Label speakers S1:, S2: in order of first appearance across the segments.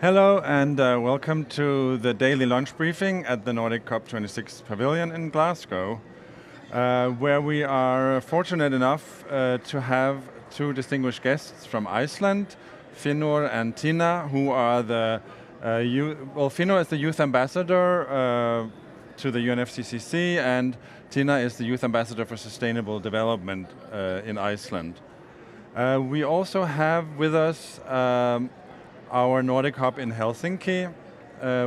S1: Hello and welcome to the daily lunch briefing at the Nordic COP26 Pavilion in Glasgow, where we are fortunate enough to have two distinguished guests from Iceland, Finnur and Tina, who are the Finnur is the youth ambassador to the UNFCCC, and Tina is the youth ambassador for sustainable development in Iceland. We also have with us our Nordic hub in Helsinki,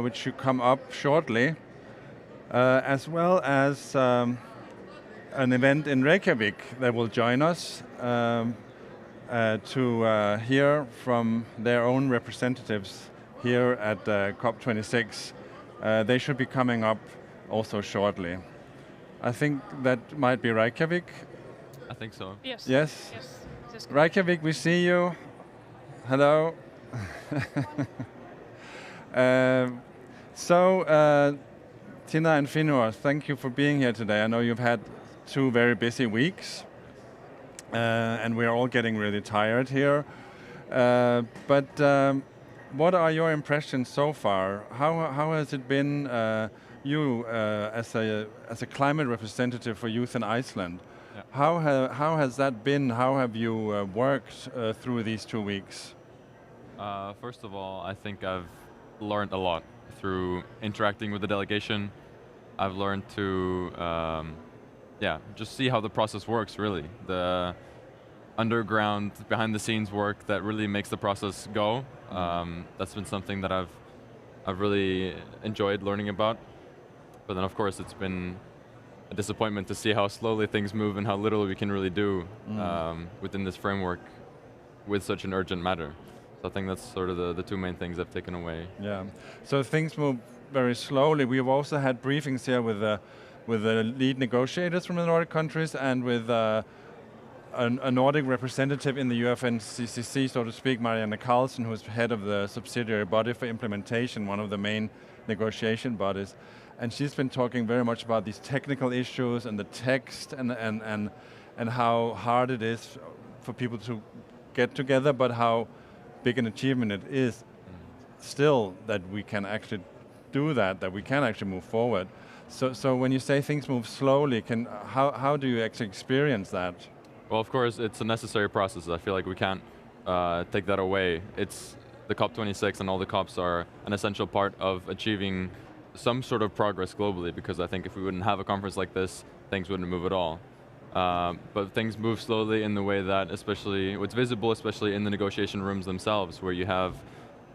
S1: which should come up shortly, as well as an event in Reykjavik that will join us to hear from their own representatives here at COP26. They should be coming up also shortly. I think that might be Reykjavik.
S2: I think so.
S1: Yes?
S3: Yes.
S1: Reykjavik, we see you. Hello. Tina and Finnur, thank you for being here today. I know you've had 2 very busy weeks, and we're all getting really tired here. But what are your impressions so far? How has it been, you as a climate representative for youth in Iceland?
S2: Yeah.
S1: How has that been? How have you worked through these 2 weeks?
S2: First of all, I think I've learned a lot through interacting with the delegation. I've learned to, just see how the process works, really. The underground, behind-the-scenes work that really makes the process go. That's been something that I've really enjoyed learning about. But then, of course, it's been a disappointment to see how slowly things move and how little we can really do within this framework with such an urgent matter. So I think that's sort of the 2 main things I've taken away.
S1: Yeah, so things move very slowly. We've also had briefings here with the lead negotiators from the Nordic countries and with a Nordic representative in the UNFCCC, so to speak, Marianne Carlsen, who's head of the subsidiary body for implementation, one of the main negotiation bodies. And she's been talking very much about these technical issues and the text and how hard it is for people to get together, but how big an achievement it is still that we can actually do that we can actually move forward. So when you say things move slowly, how do you actually experience that?
S2: Well, of course, it's a necessary process. I feel like we can't take that away. It's the COP26 and all the COPs are an essential part of achieving some sort of progress globally, because I think if we wouldn't have a conference like this, things wouldn't move at all. But things move slowly in the way that it's visible, especially in the negotiation rooms themselves, where you have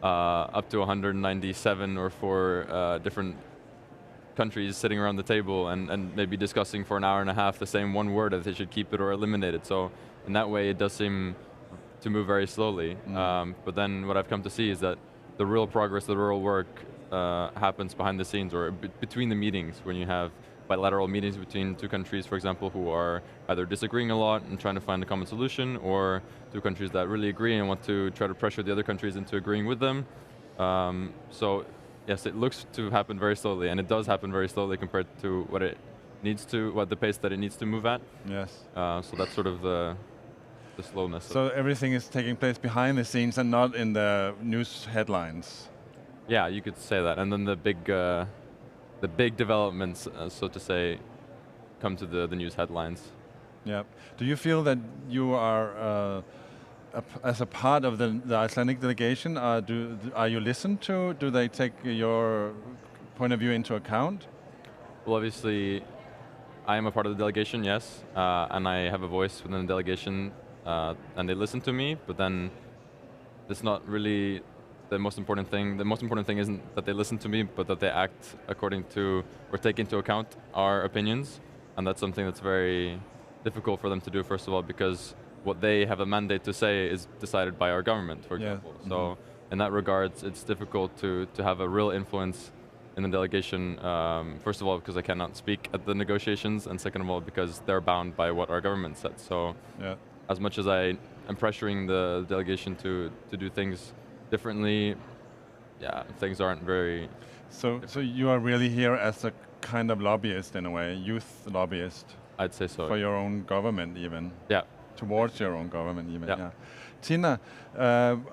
S2: up to 197 or 4 different countries sitting around the table and maybe discussing for an hour and a half the same one word, that they should keep it or eliminate it. So in that way, it does seem to move very slowly. But then what I've come to see is that the real progress, the real work happens behind the scenes or between the meetings, when you have bilateral meetings between 2 countries, for example, who are either disagreeing a lot and trying to find a common solution, or 2 countries that really agree and want to try to pressure the other countries into agreeing with them. So yes, it looks to happen very slowly, and it does happen very slowly compared to what the pace that it needs to move at.
S1: Yes.
S2: So that's sort of the slowness.
S1: So everything is taking place behind the scenes and not in the news headlines.
S2: Yeah, you could say that. And then the big developments, so to say, come to the news headlines.
S1: Yeah. Do you feel that you are, as a part of the Icelandic delegation, are you listened to? Do they take your point of view into account?
S2: Well, obviously, I am a part of the delegation, yes, and I have a voice within the delegation, and they listen to me. But then, it's not really the most important thing. The most important thing isn't that they listen to me, but that they act according to or take into account our opinions. And that's something that's very difficult for them to do, first of all, because what they have a mandate to say is decided by our government, for example. So in that regards, it's difficult to have a real influence in the delegation, first of all, because I cannot speak at the negotiations, and second of all, because they're bound by what our government said. So as much as I am pressuring the delegation to do things differently, things aren't very...
S1: So you are really here as a kind of lobbyist in a way, youth lobbyist?
S2: I'd say so.
S1: For your own government even?
S2: Yeah.
S1: Towards your own government even, yeah. Tina,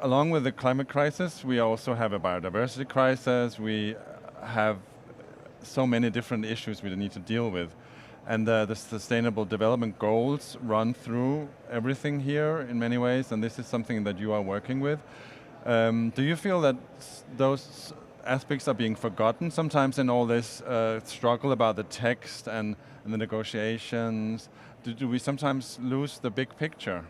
S1: along with the climate crisis, we also have a biodiversity crisis. We have so many different issues we need to deal with. And the Sustainable Development Goals run through everything here in many ways, and this is something that you are working with. Do you feel that those aspects are being forgotten sometimes in all this struggle about the text and the negotiations? Do we sometimes lose the big picture?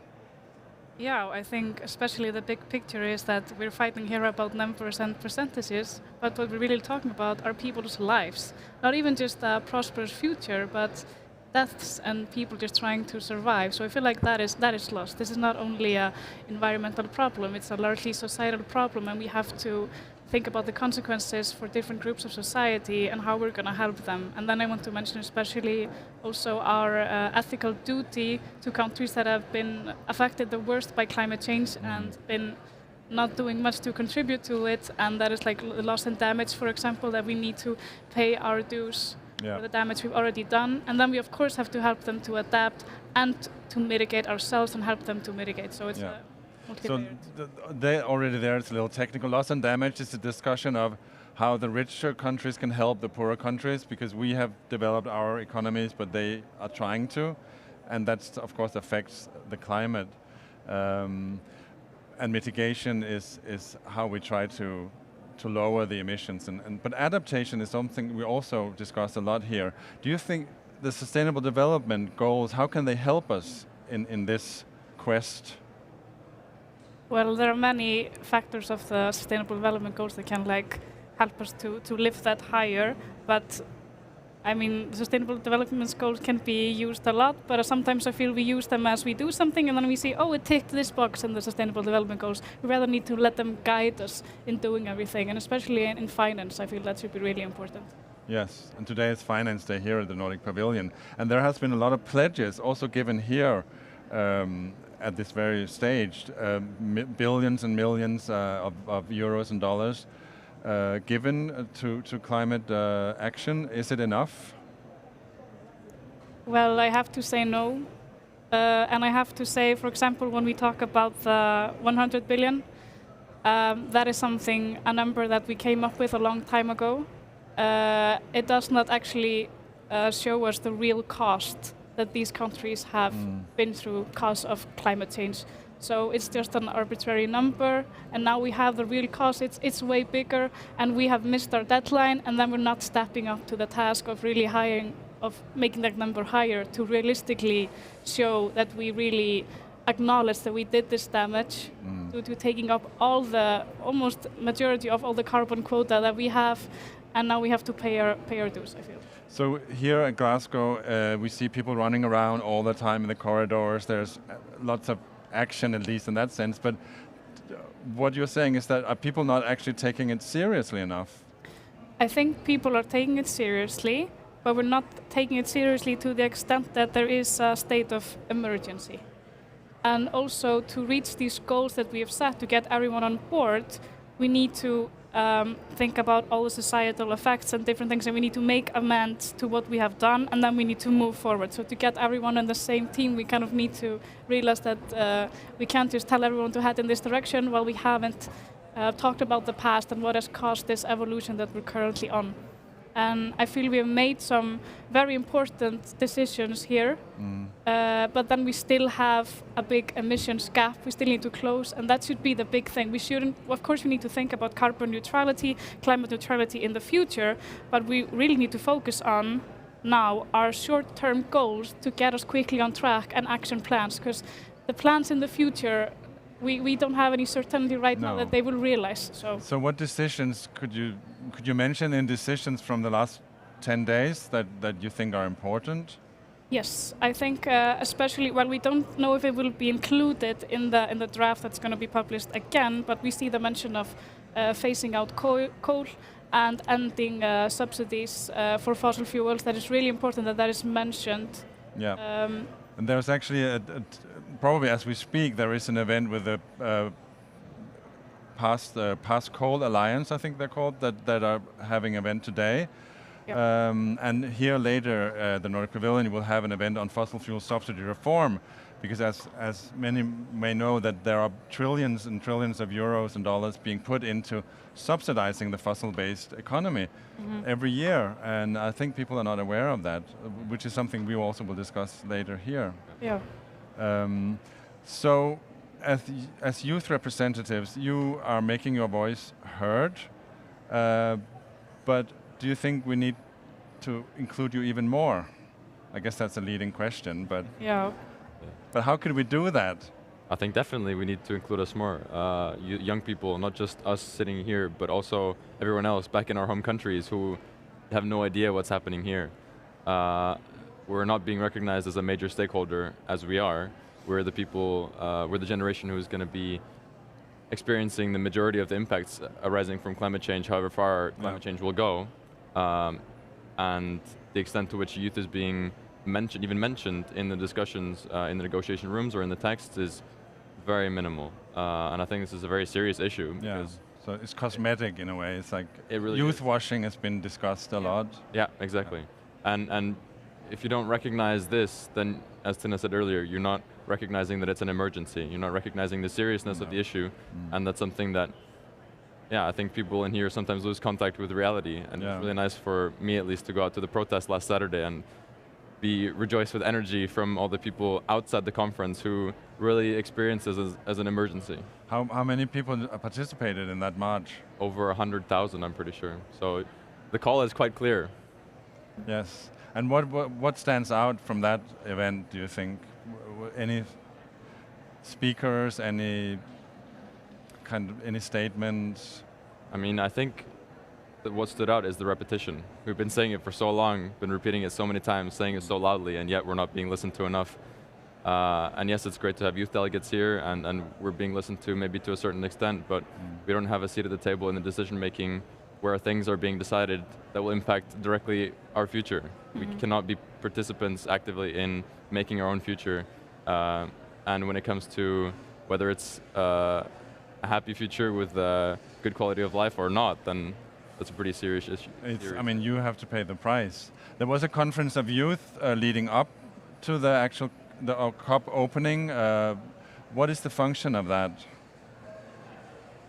S3: Yeah, I think especially the big picture is that we're fighting here about numbers and percentages, but what we're really talking about are people's lives. Not even just a prosperous future, but deaths and people just trying to survive. So I feel like that is lost. This is not only an environmental problem, it's a largely societal problem, and we have to think about the consequences for different groups of society and how we're going to help them. And then I want to mention especially also our ethical duty to countries that have been affected the worst by climate change and been not doing much to contribute to it, and that is like loss and damage, for example, that we need to pay our dues for the damage we've already done. And then we of course have to help them to adapt and to mitigate ourselves and help them to mitigate. So it's
S1: so already there, it's a little technical. Loss and damage is a discussion of how the richer countries can help the poorer countries, because we have developed our economies, but they are trying to, and that of course affects the climate. And mitigation is how we try to lower the emissions. But adaptation is something we also discuss a lot here. Do you think the Sustainable Development Goals, how can they help us in this quest?
S3: Well, there are many factors of the Sustainable Development Goals that can help us to lift that higher, but I mean, Sustainable Development Goals can be used a lot, but sometimes I feel we use them as we do something and then we see, oh, it ticked this box in the Sustainable Development Goals. We rather need to let them guide us in doing everything, and especially in finance, I feel that should be really important.
S1: Yes, and today is Finance Day here at the Nordic Pavilion, and there has been a lot of pledges also given here at this very stage, billions and millions of euros and dollars given to climate action. Is it enough?
S3: Well, I have to say no. And I have to say, for example, when we talk about the 100 billion, that is something, a number that we came up with a long time ago. It does not actually show us the real cost that these countries have been through because of climate change. So it's just an arbitrary number, and now we have the real cost. It's way bigger, and we have missed our deadline, and then we're not stepping up to the task of really making that number higher to realistically show that we really acknowledge that we did this damage due to taking up all the, almost majority of all the carbon quota that we have, and now we have to pay our dues, I feel.
S1: So here at Glasgow, we see people running around all the time in the corridors. There's lots of action, at least in that sense, but what you're saying is that are people not actually taking it seriously enough?
S3: I think people are taking it seriously, but we're not taking it seriously to the extent that there is a state of emergency. And also to reach these goals that we have set, to get everyone on board, we need to think about all the societal effects and different things, and we need to make amends to what we have done, and then we need to move forward. So to get everyone on the same team, we kind of need to realize that we can't just tell everyone to head in this direction while we haven't talked about the past and what has caused this evolution that we're currently on. And I feel we have made some very important decisions here, but then we still have a big emissions gap we still need to close, and that should be the big thing. We shouldn't, of course we need to think about carbon neutrality, climate neutrality in the future, but we really need to focus on now our short-term goals to get us quickly on track, and action plans, because the plans in the future, we don't have any certainty right now that they will realize. So
S1: what decisions could you mention in decisions from the last 10 days that you think are important?
S3: Yes, I think especially, well, we don't know if it will be included in the draft that's going to be published again, but we see the mention of phasing out coal and ending subsidies for fossil fuels. That is really important that is mentioned.
S1: Yeah. And there's actually probably as we speak, there is an event with the Past Coal Alliance, I think they're called, that are having an event today. Yep. And here later, the Nordic Pavilion will have an event on fossil fuel subsidy reform. because as many may know, that there are trillions and trillions of euros and dollars being put into subsidizing the fossil-based economy every year, and I think people are not aware of that, which is something we also will discuss later here.
S3: Yeah.
S1: So, as youth representatives, you are making your voice heard, but do you think we need to include you even more? I guess that's a leading question, but
S3: Yeah.
S1: but how could we do that?
S2: I think definitely we need to include us more. Young people, not just us sitting here, but also everyone else back in our home countries who have no idea what's happening here. We're not being recognized as a major stakeholder as we are. We're the people, we're the generation who's going to be experiencing the majority of the impacts arising from climate change, however far climate change will go. And the extent to which youth is being even mentioned in the discussions in the negotiation rooms or in the texts is very minimal. And I think this is a very serious issue.
S1: Yeah. So it's cosmetic in a way. It's like
S2: it really
S1: youth washing has been discussed a lot.
S2: Yeah, exactly. And if you don't recognize this, then as Tina said earlier, you're not recognizing that it's an emergency. You're not recognizing the seriousness of the issue. And that's something that, I think people in here sometimes lose contact with reality. And it's really nice for me, at least, to go out to the protest last Saturday and be rejoiced with energy from all the people outside the conference who really experience this as an emergency.
S1: How many people participated in that march?
S2: Over 100,000, I'm pretty sure. So the call is quite clear.
S1: Yes. And what stands out from that event, do you think? Any speakers, any statements?
S2: I mean, I think that what stood out is the repetition. We've been saying it for so long, been repeating it so many times, saying it so loudly, and yet we're not being listened to enough. And yes, it's great to have youth delegates here, and we're being listened to maybe to a certain extent, but we don't have a seat at the table in the decision-making where things are being decided that will impact directly our future. We cannot be participants actively in making our own future. And when it comes to whether it's a happy future with a good quality of life or not, then that's a pretty serious issue.
S1: I mean, you have to pay the price. There was a conference of youth leading up to the COP opening. What is the function of that?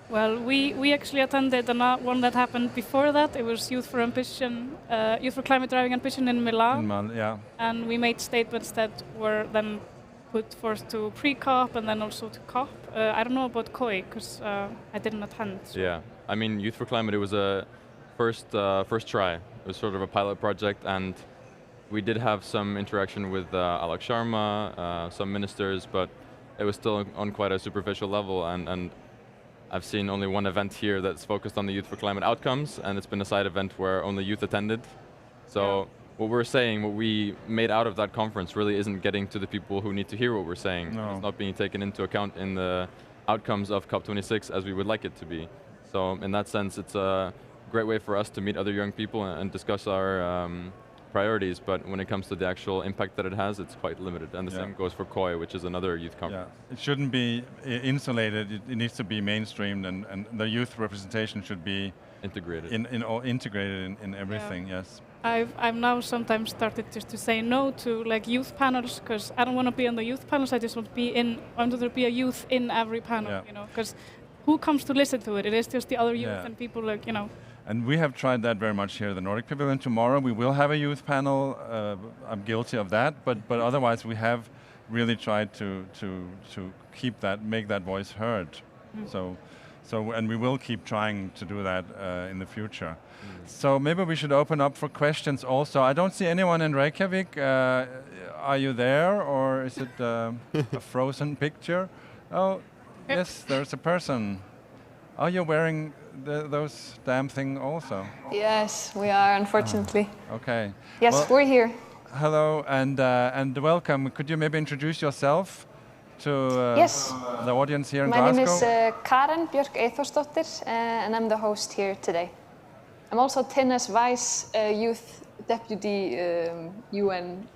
S3: Well, we actually attended one that happened before that. It was Youth for Ambition, Youth for Climate Driving Ambition in Milan. And we made statements that were then put forth to pre-COP and then also to COP. I don't know about COI because I didn't attend. So.
S2: Yeah, I mean, Youth for Climate, it was a first try. It was sort of a pilot project, and we did have some interaction with Alok Sharma, some ministers, but it was still on quite a superficial level, and I've seen only one event here that's focused on the Youth for Climate outcomes, and it's been a side event where only youth attended. So what we're saying, what we made out of that conference really isn't getting to the people who need to hear what we're saying. No. It's not being taken into account in the outcomes of COP26 as we would like it to be. So in that sense, it's a great way for us to meet other young people and discuss our priorities, but when it comes to the actual impact that it has, it's quite limited. And the same goes for COI, which is another youth conference.
S1: Yeah. It shouldn't be insulated, it needs to be mainstreamed, and the youth representation should be
S2: integrated
S1: integrated in everything, yes.
S3: I've now sometimes started just to say no to like youth panels, because I don't want to be on the youth panels, I just want to be a youth in every panel, you know, because who comes to listen to it? It is just the other youth and people like, you know.
S1: And we have tried that very much here at the Nordic Pavilion. Tomorrow we will have a youth panel. I'm guilty of that, but otherwise we have really tried to make that voice heard. So and we will keep trying to do that in the future. So maybe we should open up for questions also. I don't see anyone in Reykjavik. Are you there, or is it a frozen picture? Oh, yes, there's a person. Are you wearing those damn thing also?
S4: Yes, we are, unfortunately.
S1: Okay.
S4: Yes, well, we're here.
S1: Hello and welcome. Could you maybe introduce yourself to the audience here in Glasgow?
S4: My name is Karen Björk Eyþórsdóttir, and I'm the host here today. I'm also Tinna's Vice Youth Deputy UN,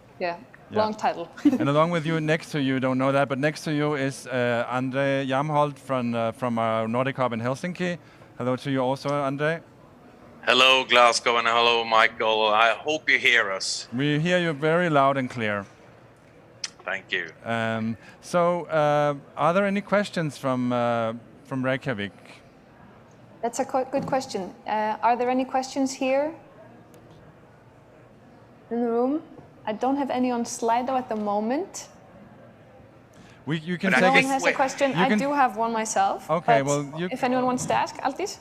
S4: long title.
S1: And along with you, next to you, don't know that, but next to you is Andre Jamholt from our Nordic Hub in Helsinki. Hello to you also, Andre.
S5: Hello, Glasgow, and hello, Michael. I hope you hear us.
S1: We hear you very loud and clear.
S5: Thank you.
S1: Are there any questions from Reykjavik?
S4: That's a good question. Are there any questions here in the room? I don't have any on Slido at the moment.
S1: You can
S5: But
S1: take
S4: No one
S1: it.
S4: has a question. I do have one myself.
S1: Okay,
S4: but
S1: well,
S4: if anyone wants to ask, Aldís?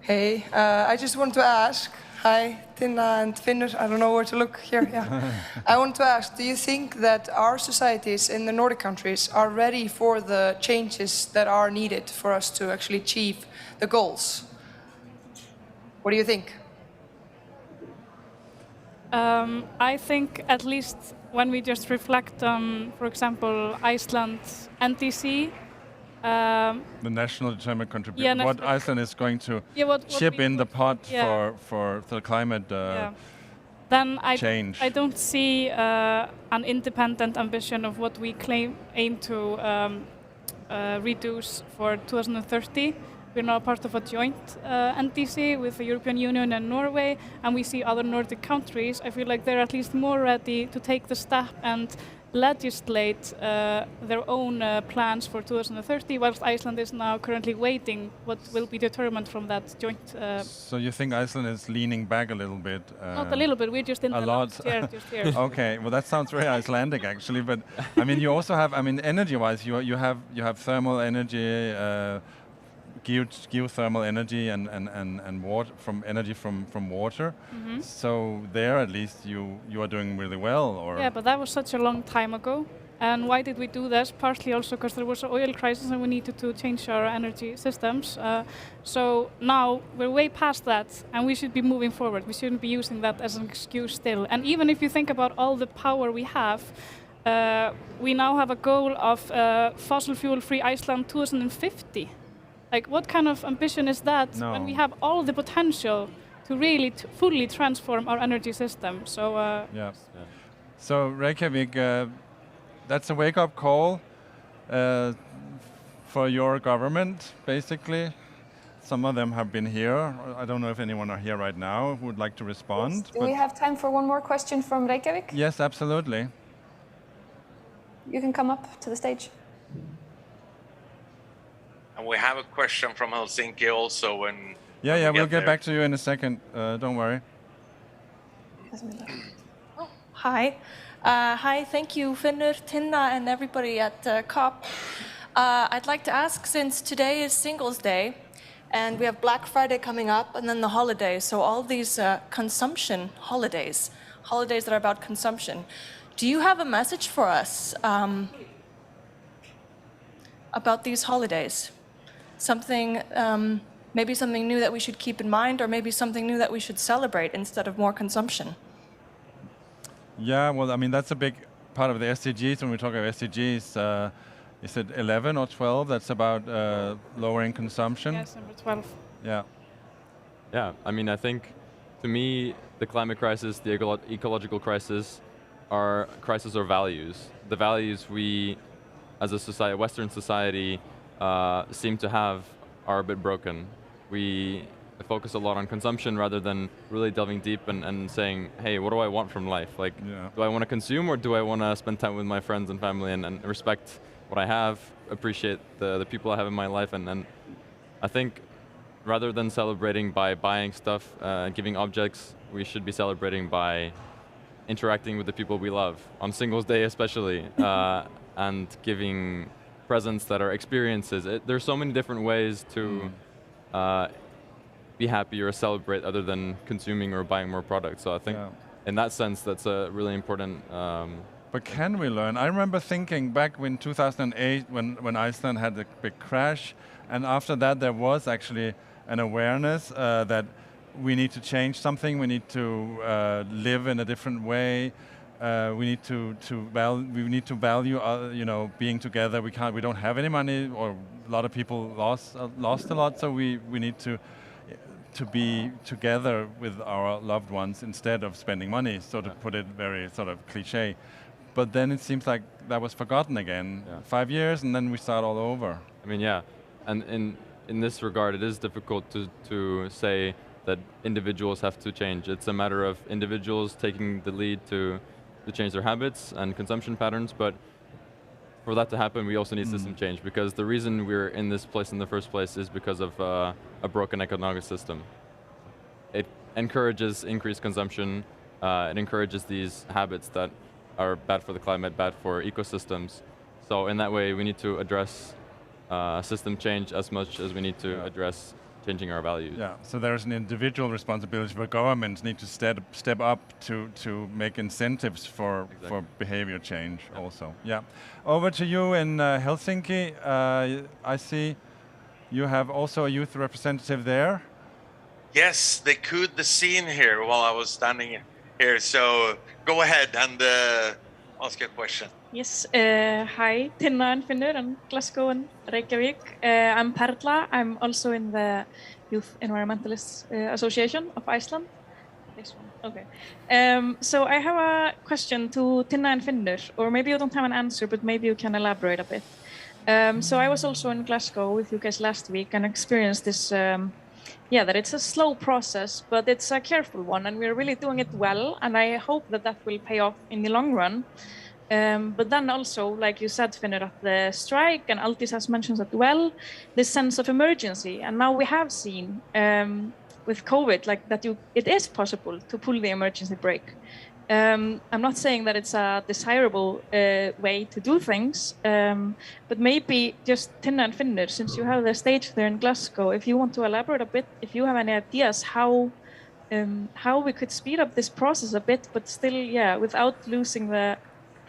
S6: Hey, I just want to ask, hi, Tinna and Finnur, I don't know where to look here, yeah. I want to ask, do you think that our societies in the Nordic countries are ready for the changes that are needed for us to actually achieve the goals? What do you think?
S3: I think at least when we just reflect on, for example, Iceland NTC.
S1: The national determined contribution.
S3: Yeah,
S1: What Iceland is going to
S3: what
S1: chip
S3: we
S1: in the
S3: would-
S1: pot
S3: yeah.
S1: for the climate
S3: Then
S1: change.
S3: I don't see an independent ambition of what we aim to reduce for 2030. We're now part of a joint NDC with the European Union and Norway, and we see other Nordic countries. I feel like they're at least more ready to take the step and legislate their own plans for 2030, whilst Iceland is now currently waiting what will be determined from that joint.
S1: So you think Iceland is leaning back a little bit?
S3: Not a little bit, we're just in
S1: a
S3: the
S1: lot.
S3: last year, just here.
S1: Okay, well that sounds very Icelandic actually, but I mean you also have, I mean energy-wise, you have thermal energy, geothermal energy, and water from water.
S3: Mm-hmm.
S1: So there at least you are doing really well, or
S3: Yeah, but that was such a long time ago. And why did we do this? Partly also because there was an oil crisis and we needed to change our energy systems. So now we're way past that and we should be moving forward. We shouldn't be using that as an excuse still. And even if you think about all the power we have, we now have a goal of fossil fuel-free Iceland 2050. Like, what kind of ambition is that when we have all the potential to really fully transform our energy system? So
S1: yeah. So Reykjavik, that's a wake-up call for your government, basically. Some of them have been here. I don't know if anyone are here right now who would like to respond.
S4: Yes. Do we have time for one more question from Reykjavik?
S1: Yes, absolutely.
S4: You can come up to the stage.
S5: And we have a question from Helsinki also when
S1: We'll get
S5: there.
S1: back to you in a second. Don't worry.
S7: Hi. Hi, thank you, Finnur, Tinna, and everybody at COP. I'd like to ask, since today is Singles Day, and we have Black Friday coming up, and then the holidays, so all these consumption holidays that are about consumption, do you have a message for us about these holidays? Something, maybe something new that we should keep in mind, or maybe something new that we should celebrate instead of more consumption?
S1: Yeah, well, I mean, that's a big part of the SDGs. When we talk about SDGs, is it 11 or 12? That's about lowering consumption.
S3: yes, number 12.
S1: Yeah.
S2: Yeah, I mean, I think, to me, the climate crisis, the ecological crisis, are crisis of values. The values we, as a society, Western society, seem to have are a bit broken. We focus a lot on consumption rather than really delving deep and saying, hey, what do I want from life? Like, do I want to consume, or do I want to spend time with my friends and family and respect what I have, appreciate the people I have in my life? And I think rather than celebrating by buying stuff, giving objects, we should be celebrating by interacting with the people we love, on Singles Day especially, and giving presents that are experiences. There's so many different ways to be happy or celebrate other than consuming or buying more products. So I think in that sense, that's a really important...
S1: But can we learn? I remember thinking back in 2008 when Iceland had the big crash, and after that there was actually an awareness that we need to change something, we need to live in a different way. We need to value being together. We don't have any money, or a lot of people lost a lot. So we need to be together with our loved ones instead of spending money. So to put it very sort of cliche, but then it seems like that was forgotten again. 5 years, and then we start all over.
S2: I mean, yeah, and in this regard, it is difficult to say that individuals have to change. It's a matter of individuals taking the lead to change their habits and consumption patterns, but for that to happen, we also need system change, because the reason we're in this place in the first place is because of a broken economic system. It encourages increased consumption, it encourages these habits that are bad for the climate, bad for ecosystems. So in that way, we need to address system change as much as we need to address changing our values.
S1: Yeah, so there's an individual responsibility where governments need to step up to make incentives for behavior change also. Yeah. Over to you in Helsinki. I see you have also a youth representative there.
S5: Yes, they cooed the scene here while I was standing here. So go ahead and ask your question.
S8: Yes, hi, Tinna and Finnur and Glasgow and Reykjavik. I'm Perla. I'm also in the Youth Environmentalist Association of Iceland. This one, okay. So I have a question to Tinna and Finnur, or maybe you don't have an answer, but maybe you can elaborate a bit. So I was also in Glasgow with you guys last week and experienced this, that it's a slow process, but it's a careful one, and we're really doing it well, and I hope that that will pay off in the long run. But then also, like you said, Finnur, at the strike, and Aldís has mentioned as well, this sense of emergency. And now we have seen with COVID, like that it is possible to pull the emergency brake. I'm not saying that it's a desirable way to do things, but maybe just Tinna and Finnur, since you have the stage there in Glasgow, if you want to elaborate a bit, if you have any ideas how we could speed up this process a bit, but still, without losing the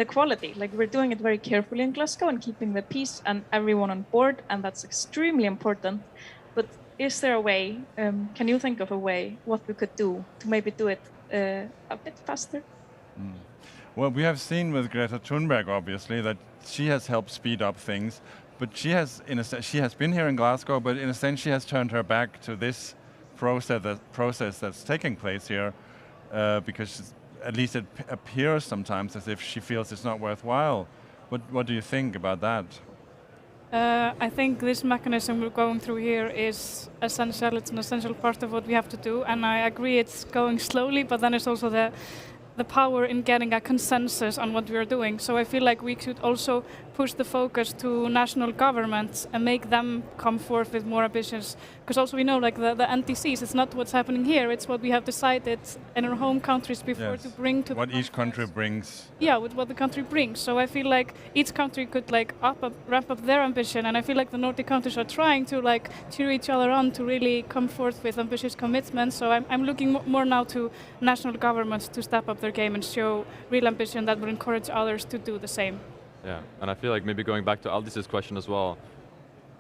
S8: quality. Like, we're doing it very carefully in Glasgow and keeping the peace and everyone on board, and that's extremely important. But is there a way, can you think of a way, what we could do to maybe do it a bit faster?
S1: Well, we have seen with Greta Thunberg, obviously, that she has helped speed up things, but she has been here in Glasgow, but in a sense she has turned her back to this process that's taking place here, because at least it appears sometimes as if she feels it's not worthwhile. What do you think about that?
S3: I think this mechanism we're going through here is essential. It's an essential part of what we have to do, and I agree it's going slowly, but then it's also the power in getting a consensus on what we are doing. So I feel like we should also push the focus to national governments and make them come forth with more ambitions. Because also we know, like the NDCs, it's not what's happening here, it's what we have decided in our home countries before to bring to
S1: what each country brings.
S3: Yeah, with what the country brings. So I feel like each country could like ramp up their ambition, and I feel like the Nordic countries are trying to like cheer each other on to really come forth with ambitious commitments. So I'm looking more now to national governments to step up their game and show real ambition that would encourage others to do the same.
S2: Yeah, and I feel like maybe going back to Aldís's question as well,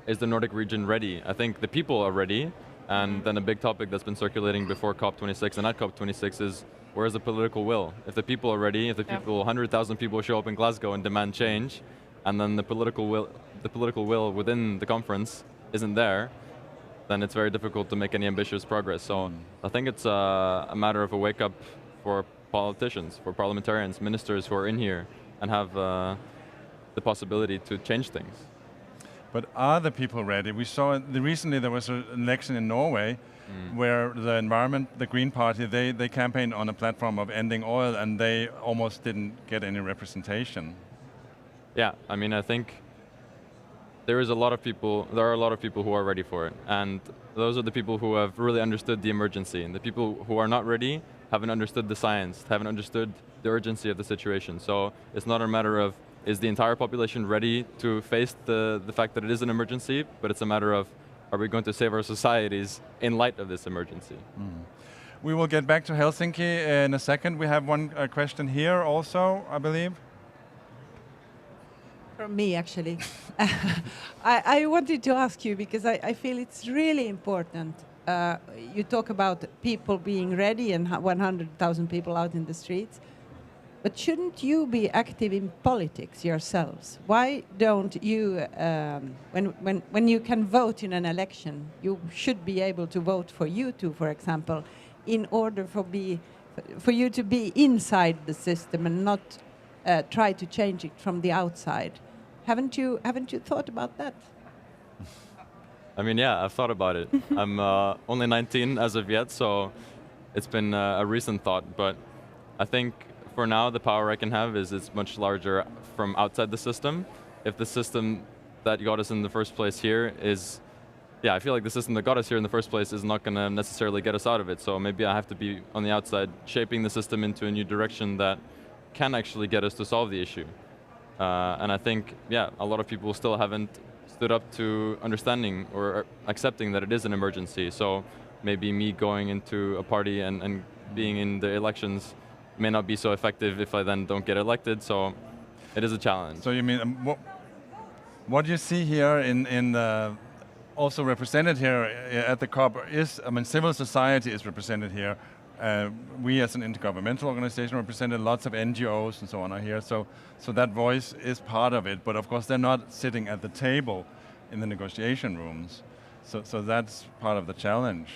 S2: is the Nordic region ready? I think the people are ready, and then a big topic that's been circulating before COP26 and at COP26 is, where is the political will? If the people are ready, if the people, 100,000 people show up in Glasgow and demand change, and then the political will within the conference isn't there, then it's very difficult to make any ambitious progress. So I think it's a matter of a wake up for politicians, for parliamentarians, ministers who are in here and have the possibility to change things.
S1: But are the people ready? We saw recently there was an election in Norway where the Green Party, they campaigned on a platform of ending oil, and they almost didn't get any representation.
S2: Yeah, I mean, I think there are a lot of people who are ready for it, and those are the people who have really understood the emergency, and the people who are not ready haven't understood the science, haven't understood the urgency of the situation. So it's not a matter of, is the entire population ready to face the fact that it is an emergency, but it's a matter of, are we going to save our societies in light of this emergency?
S1: We will get back to Helsinki in a second. We have one question here also, I believe.
S9: From me, actually. I wanted to ask you, because I feel it's really important. You talk about people being ready and 100,000 people out in the streets. But shouldn't you be active in politics yourselves? Why don't you, when you can vote in an election, you should be able to vote for U2, for example, in order for you to be inside the system and not try to change it from the outside? Haven't you thought about that?
S2: I mean, yeah, I've thought about it. I'm only 19 as of yet, so it's been a recent thought. But I think for now, the power I can have is it's much larger from outside the system. If the system that got us in the first place here is, yeah, I feel like the system that got us here in the first place is not going to necessarily get us out of it. So maybe I have to be on the outside, shaping the system into a new direction that can actually get us to solve the issue. And I think, yeah, a lot of people still haven't stood up to understanding or accepting that it is an emergency. So maybe me going into a party and being in the elections may not be so effective if I then don't get elected. So it is a challenge.
S1: So you mean, what you see here in also represented here at the COP is, I mean, civil society is represented here. We as an intergovernmental organization represented, lots of NGOs and so on are here, so that voice is part of it, but of course they're not sitting at the table in the negotiation rooms, so that's part of the challenge.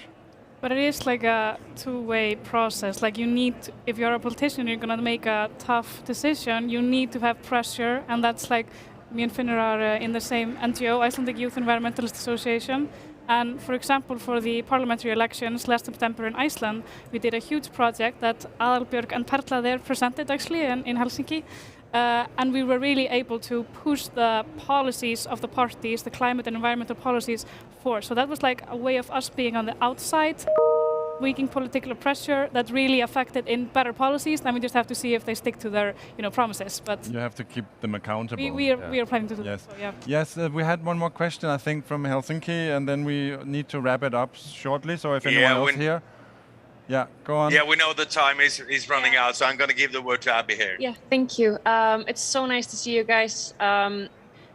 S3: But it is like a two-way process. Like you need, if you're a politician, you're going to make a tough decision, you need to have pressure, and that's like, me and Finnur are in the same NGO, Icelandic Youth Environmentalist Association. And for example, for the parliamentary elections last September in Iceland, we did a huge project that Aðalbjörg and Perla there presented actually in Helsinki. And we were really able to push the policies of the parties, the climate and environmental policies forward. So that was like a way of us being on the outside, making political pressure that really affected in better policies. Then we just have to see if they stick to their, promises. But
S1: you have to keep them accountable.
S3: We are planning to do that. So, yeah.
S1: Yes, we had one more question, I think, from Helsinki, and then we need to wrap it up shortly. So if anyone else here, yeah, go on.
S5: Yeah, we know the time is running out, so I'm going to give the word to Abby here.
S10: Yeah, thank you. It's so nice to see you guys.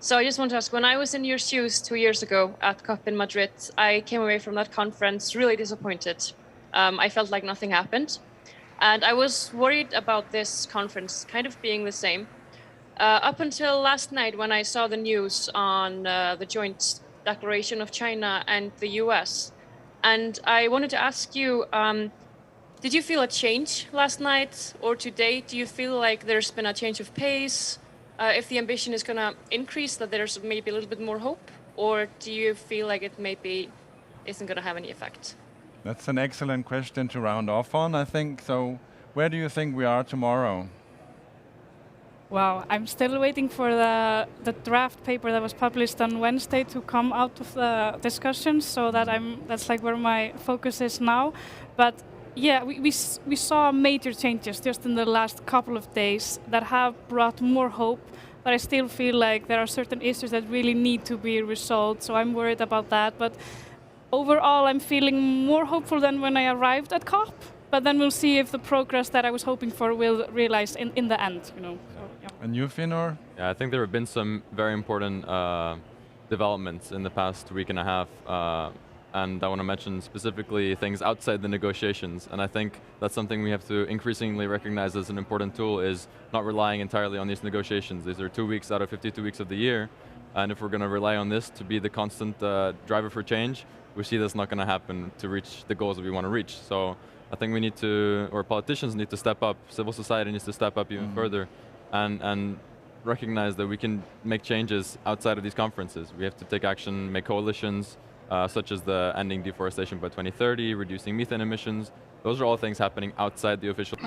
S10: So I just want to ask, when I was in your shoes 2 years ago at COP in Madrid, I came away from that conference really disappointed. I felt like nothing happened. And I was worried about this conference kind of being the same. Up until last night when I saw the news on the joint declaration of China and the US. And I wanted to ask you, did you feel a change last night or today? Do you feel like there's been a change of pace? If the ambition is going to increase, that there's maybe a little bit more hope? Or do you feel like it maybe isn't going to have any effect?
S1: That's an excellent question to round off on, I think. So where do you think we are tomorrow?
S3: Wow, I'm still waiting for the draft paper that was published on Wednesday to come out of the discussions, so that's like where my focus is now. But yeah, we saw major changes just in the last couple of days that have brought more hope, but I still feel like there are certain issues that really need to be resolved, so I'm worried about that. But overall, I'm feeling more hopeful than when I arrived at COP, but then we'll see if the progress that I was hoping for will realize in the end, So, yeah.
S1: And you, Finnur?
S2: Yeah, I think there have been some very important developments in the past week and a half, and I want to mention specifically things outside the negotiations. And I think that's something we have to increasingly recognize as an important tool, is not relying entirely on these negotiations. These are 2 weeks out of 52 weeks of the year, and if we're going to rely on this to be the constant driver for change, we see that's not going to happen to reach the goals that we want to reach. So I think we need to, or politicians need to step up, civil society needs to step up even further, and recognize that we can make changes outside of these conferences. We have to take action, make coalitions, such as the ending deforestation by 2030, reducing methane emissions. Those are all things happening outside the official